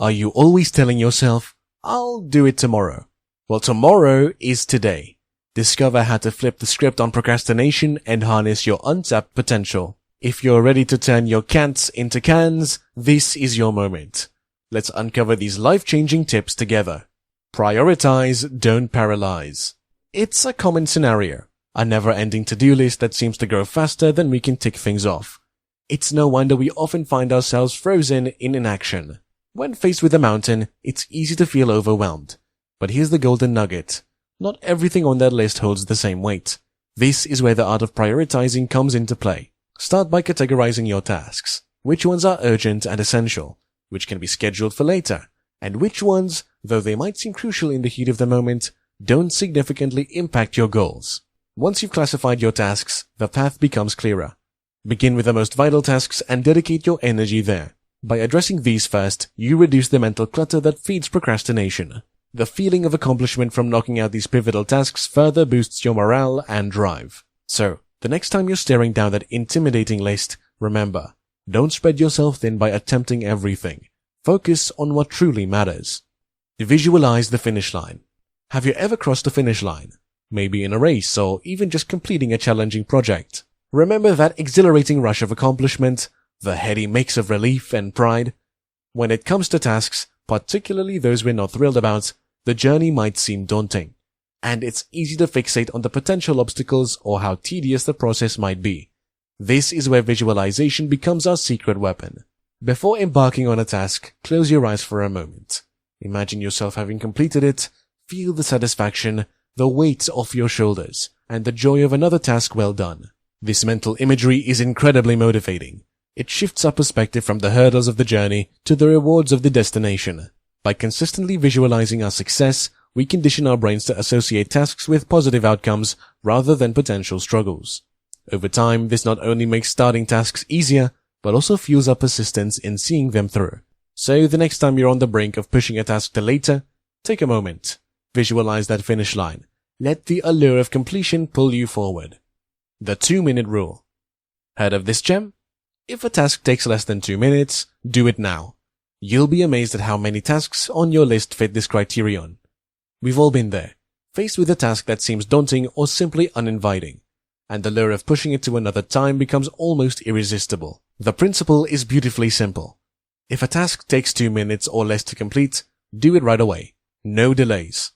Are you always telling yourself, I'll do it tomorrow? Well, tomorrow is today. Discover how to flip the script on procrastination and harness your untapped potential. If you're ready to turn your can'ts into cans, this is your moment. Let's uncover these life-changing tips together. Prioritize, don't paralyze. It's a common scenario. A never-ending to-do list that seems to grow faster than we can tick things off. It's no wonder we often find ourselves frozen in inaction. When faced with a mountain, it's easy to feel overwhelmed. But here's the golden nugget. Not everything on that list holds the same weight. This is where the art of prioritizing comes into play. Start by categorizing your tasks. Which ones are urgent and essential? Which can be scheduled for later? And which ones, though they might seem crucial in the heat of the moment, don't significantly impact your goals? Once you've classified your tasks, the path becomes clearer. Begin with the most vital tasks and dedicate your energy there. By addressing these first, you reduce the mental clutter that feeds procrastination. The feeling of accomplishment from knocking out these pivotal tasks further boosts your morale and drive. So, the next time you're staring down that intimidating list, remember, don't spread yourself thin by attempting everything. Focus on what truly matters. Visualize the finish line. Have you ever crossed the finish line? Maybe in a race or even just completing a challenging project. Remember that exhilarating rush of accomplishment, the heady mix of relief and pride? When it comes to tasks, particularly those we're not thrilled about, the journey might seem daunting, and it's easy to fixate on the potential obstacles or how tedious the process might be. This is where visualization becomes our secret weapon. Before embarking on a task, close your eyes for a moment. Imagine yourself having completed it, feel the satisfaction, the weight off your shoulders, and the joy of another task well done. This mental imagery is incredibly motivating. It shifts our perspective from the hurdles of the journey to the rewards of the destination. By consistently visualizing our success, we condition our brains to associate tasks with positive outcomes rather than potential struggles. Over time, this not only makes starting tasks easier, but also fuels our persistence in seeing them through. So the next time you're on the brink of pushing a task to later, take a moment. Visualize that finish line. Let the allure of completion pull you forward. The 2-minute rule. Heard of this gem? If a task takes less than 2 minutes, do it now. You'll be amazed at how many tasks on your list fit this criterion. We've all been there, faced with a task that seems daunting or simply uninviting, and the lure of pushing it to another time becomes almost irresistible. The principle is beautifully simple. If a task takes 2 minutes or less to complete, do it right away. No delays.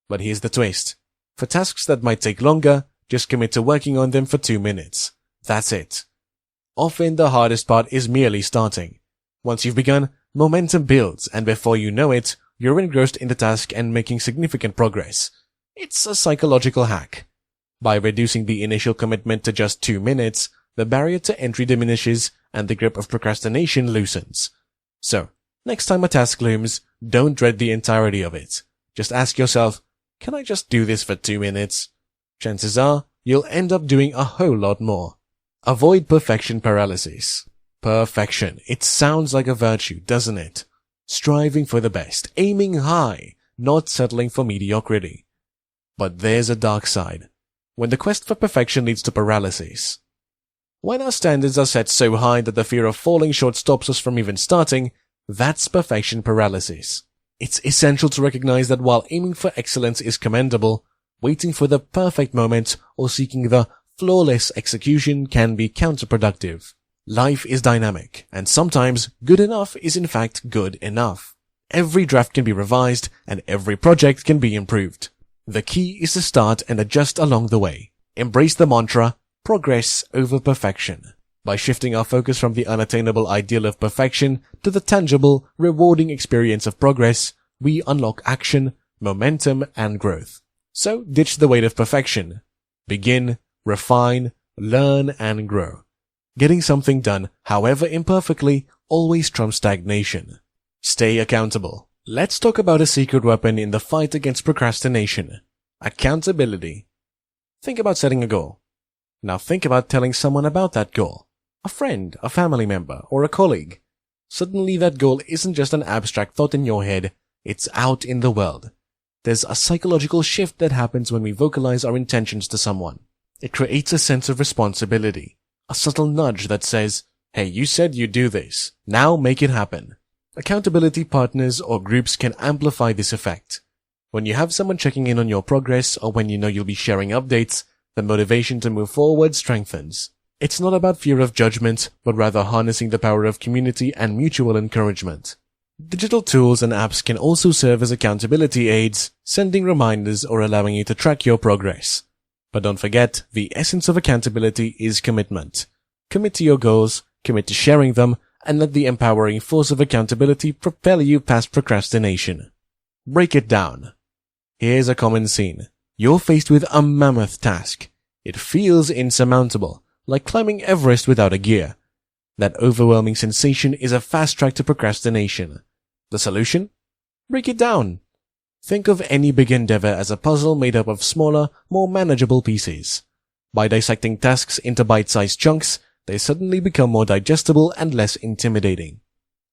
But here's the twist. For tasks that might take longer, just commit to working on them for 2 minutes. That's it. Often the hardest part is merely starting. Once you've begun, momentum builds, and before you know it, you're engrossed in the task and making significant progress. It's a psychological hack. By reducing the initial commitment to just 2 minutes, the barrier to entry diminishes and the grip of procrastination loosens. So, next time a task looms, don't dread the entirety of it. Just ask yourself, can I just do this for 2 minutes? Chances are, you'll end up doing a whole lot more. Avoid perfection paralysis. Perfection. It sounds like a virtue, doesn't it? Striving for the best, aiming high, not settling for mediocrity. But there's a dark side. When the quest for perfection leads to paralysis. When our standards are set so high that the fear of falling short stops us from even starting, that's perfection paralysis. It's essential to recognize that while aiming for excellence is commendable, waiting for the perfect moment or seeking the flawless execution can be counterproductive. Life is dynamic, and sometimes good enough is in fact good enough. Every draft can be revised, and every project can be improved. The key is to start and adjust along the way. Embrace the mantra, progress over perfection. By shifting our focus from the unattainable ideal of perfection to the tangible, rewarding experience of progress, we unlock action, momentum, and growth. So ditch the weight of perfection. Begin, refine, learn, and grow. Getting something done, however imperfectly, always trumps stagnation. Stay accountable. Let's talk about a secret weapon in the fight against procrastination. Accountability. Think about setting a goal. Now think about telling someone about that goal. A friend, a family member, or a colleague. Suddenly that goal isn't just an abstract thought in your head, it's out in the world. There's a psychological shift that happens when we vocalize our intentions to someone. It creates a sense of responsibility. A subtle nudge that says, hey, you said you'd do this. Now make it happen. Accountability partners or groups can amplify this effect. When you have someone checking in on your progress or when you know you'll be sharing updates, the motivation to move forward strengthens. It's not about fear of judgment, but rather harnessing the power of community and mutual encouragement. Digital tools and apps can also serve as accountability aids, sending reminders or allowing you to track your progress. But don't forget, the essence of accountability is commitment. Commit to your goals, commit to sharing them, and let the empowering force of accountability propel you past procrastination. Break it down. Here's a common scene. You're faced with a mammoth task. It feels insurmountable, like climbing Everest without a gear. That overwhelming sensation is a fast track to procrastination. The solution? Break it down. Think of any big endeavor as a puzzle made up of smaller, more manageable pieces. By dissecting tasks into bite-sized chunks, they suddenly become more digestible and less intimidating.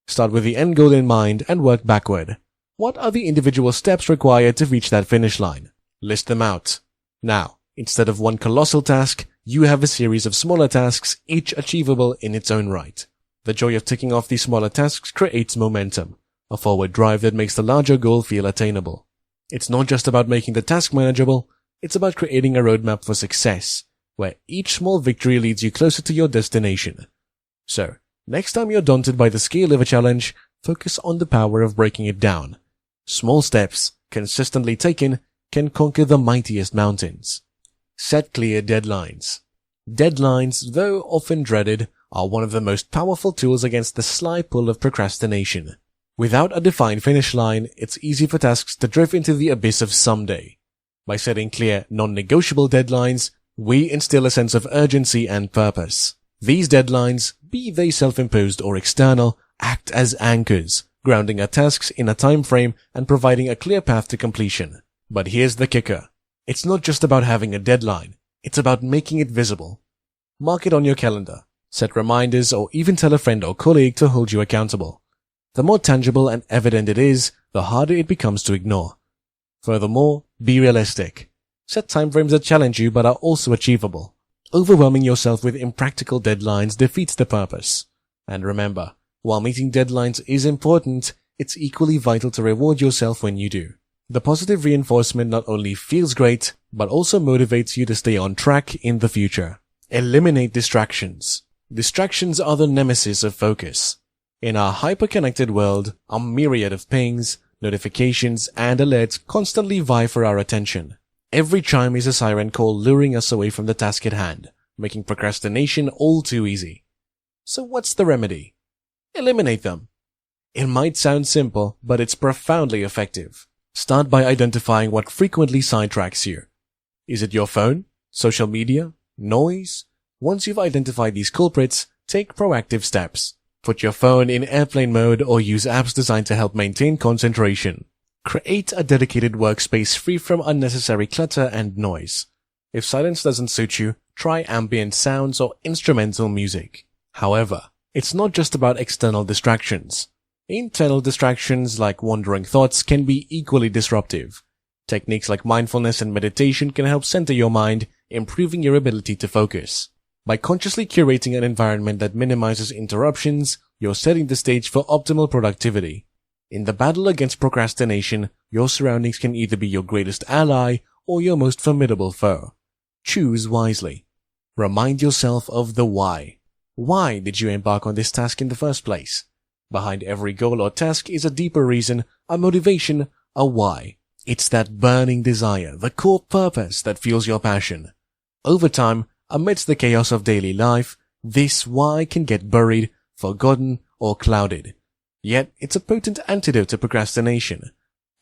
Start with the end goal in mind and work backward. What are the individual steps required to reach that finish line? List them out. Now, instead of one colossal task, you have a series of smaller tasks, each achievable in its own right. The joy of ticking off these smaller tasks creates momentum, a forward drive that makes the larger goal feel attainable. It's not just about making the task manageable, it's about creating a roadmap for success, where each small victory leads you closer to your destination. So, next time you're daunted by the scale of a challenge, focus on the power of breaking it down. Small steps, consistently taken, can conquer the mightiest mountains. Set clear deadlines. Deadlines, though often dreaded, are one of the most powerful tools against the sly pull of procrastination. Without a defined finish line, it's easy for tasks to drift into the abyss of someday. By setting clear, non-negotiable deadlines, we instill a sense of urgency and purpose. These deadlines, be they self-imposed or external, act as anchors, grounding our tasks in a time frame and providing a clear path to completion. But here's the kicker. It's not just about having a deadline. It's about making it visible. Mark it on your calendar. Set reminders or even tell a friend or colleague to hold you accountable. The more tangible and evident it is, the harder it becomes to ignore. Furthermore, be realistic. Set timeframes that challenge you but are also achievable. Overwhelming yourself with impractical deadlines defeats the purpose. And remember, while meeting deadlines is important, it's equally vital to reward yourself when you do. The positive reinforcement not only feels great, but also motivates you to stay on track in the future. Eliminate distractions. Distractions are the nemesis of focus. In our hyper-connected world, a myriad of pings, notifications, and alerts constantly vie for our attention. Every chime is a siren call luring us away from the task at hand, making procrastination all too easy. So what's the remedy? Eliminate them. It might sound simple, but it's profoundly effective. Start by identifying what frequently sidetracks you. Is it your phone? Social media? Noise? Once you've identified these culprits, take proactive steps. Put your phone in airplane mode or use apps designed to help maintain concentration. Create a dedicated workspace free from unnecessary clutter and noise. If silence doesn't suit you, try ambient sounds or instrumental music. However, it's not just about external distractions. Internal distractions like wandering thoughts can be equally disruptive. Techniques like mindfulness and meditation can help center your mind, improving your ability to focus. By consciously curating an environment that minimizes interruptions, you're setting the stage for optimal productivity. In the battle against procrastination, your surroundings can either be your greatest ally or your most formidable foe. Choose wisely. Remind yourself of the why. Why did you embark on this task in the first place? Behind every goal or task is a deeper reason, a motivation, a why. It's that burning desire, the core purpose that fuels your passion. Over time, amidst the chaos of daily life, this why can get buried, forgotten, or clouded. Yet, it's a potent antidote to procrastination.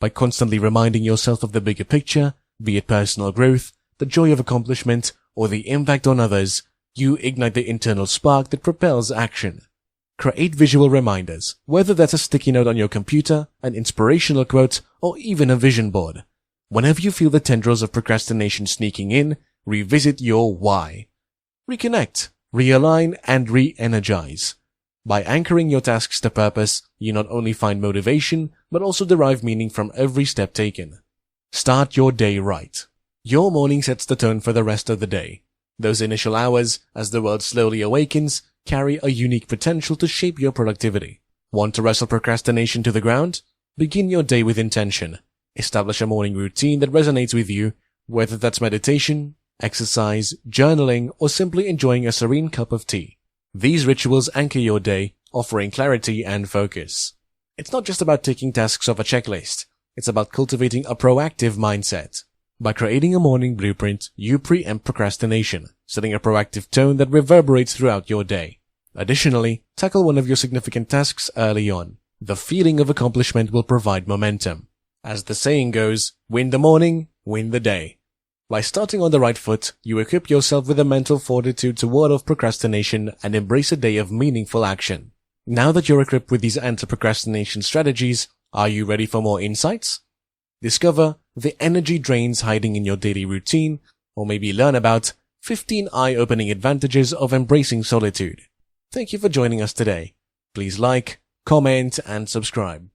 By constantly reminding yourself of the bigger picture, be it personal growth, the joy of accomplishment, or the impact on others, you ignite the internal spark that propels action. Create visual reminders, whether that's a sticky note on your computer, an inspirational quote, or even a vision board. Whenever you feel the tendrils of procrastination sneaking in, revisit your why. Reconnect, realign, and re-energize. By anchoring your tasks to purpose, you not only find motivation, but also derive meaning from every step taken. Start your day right. Your morning sets the tone for the rest of the day. Those initial hours, as the world slowly awakens, carry a unique potential to shape your productivity. Want to wrestle procrastination to the ground? Begin your day with intention. Establish a morning routine that resonates with you, whether that's meditation, exercise, journaling, or simply enjoying a serene cup of tea. These rituals anchor your day, offering clarity and focus. It's not just about taking tasks off a checklist. It's about cultivating a proactive mindset. By creating a morning blueprint, you preempt procrastination, setting a proactive tone that reverberates throughout your day. Additionally, tackle one of your significant tasks early on. The feeling of accomplishment will provide momentum. As the saying goes, win the morning, win the day. By starting on the right foot, you equip yourself with the mental fortitude to ward off procrastination and embrace a day of meaningful action. Now that you're equipped with these anti-procrastination strategies, are you ready for more insights? Discover the energy drains hiding in your daily routine, or maybe learn about 15 eye-opening advantages of embracing solitude. Thank you for joining us today. Please like, comment, and subscribe.